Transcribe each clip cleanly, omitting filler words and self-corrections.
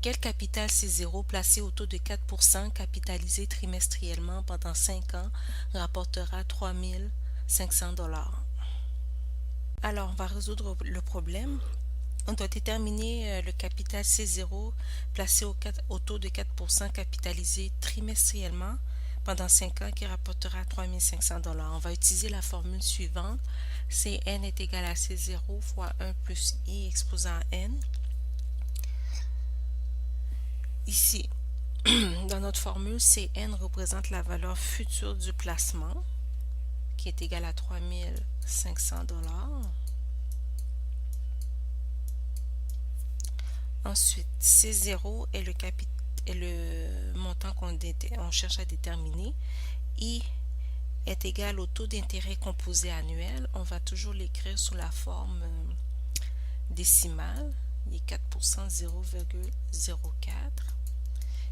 Quel capital C0 placé au taux de 4% capitalisé trimestriellement pendant 5 ans rapportera 3500 $? Alors, on va résoudre le problème. On doit déterminer le capital C0 placé au taux de 4% capitalisé trimestriellement pendant 5 ans qui rapportera 3500 $. On va utiliser la formule suivante. Cn est égal à C0 fois 1 plus I exposant N. Ici, dans notre formule, Cn représente la valeur future du placement qui est égale à 3500 $. Ensuite, C0 est le montant qu'on cherche à déterminer. I est égal au taux d'intérêt composé annuel. On va toujours l'écrire sous la forme décimale. Il est 4%, 0,04.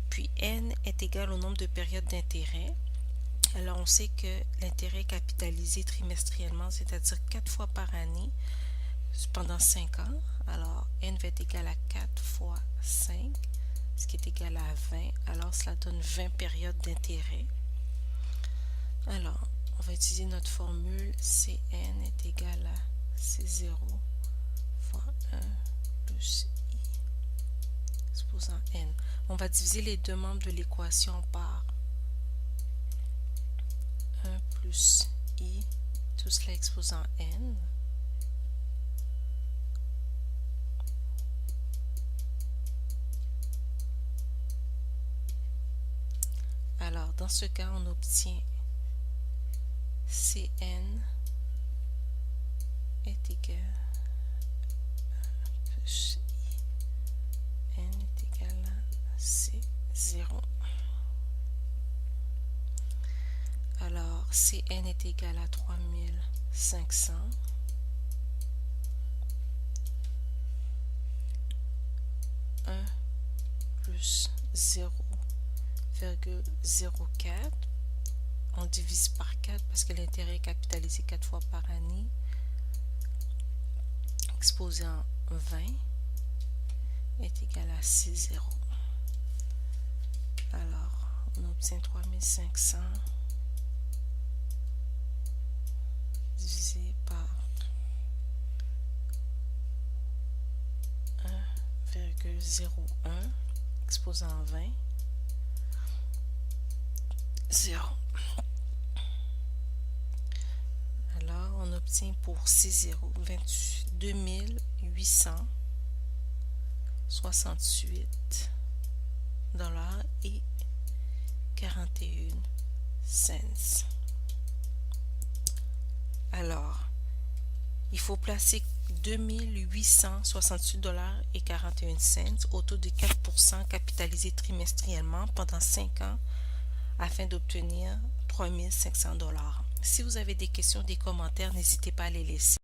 Puis N est égal au nombre de périodes d'intérêt. Alors, on sait que l'intérêt capitalisé trimestriellement, c'est-à-dire 4 fois par année, pendant 5 ans. Alors, N va être égal à 4 fois 5, ce qui est égal à 20. Alors, cela donne 20 périodes d'intérêt. Alors, on va utiliser notre formule. Cn est égal à C0 fois 1 plus I exposant N. On va diviser les deux membres de l'équation par 1 plus I, tout cela exposant N. Alors, dans ce cas, on obtient Cn est égal à plus I. N est égal à C0. Alors, Cn est égal à 3500. Plus 0,04. On divise par 4 parce que l'intérêt est capitalisé 4 fois par année. Exposé en 20 est égal à C0. Alors, on obtient 3500 divisé par 1,01 exposé en 20. 0. Alors, on obtient pour C0 22 868 $ et 41 cents. Alors, il faut placer 2868 $ et 41 cents au taux de 4% capitalisé trimestriellement pendant 5 ans afin d'obtenir 3500 $. Si vous avez des questions, des commentaires, n'hésitez pas à les laisser.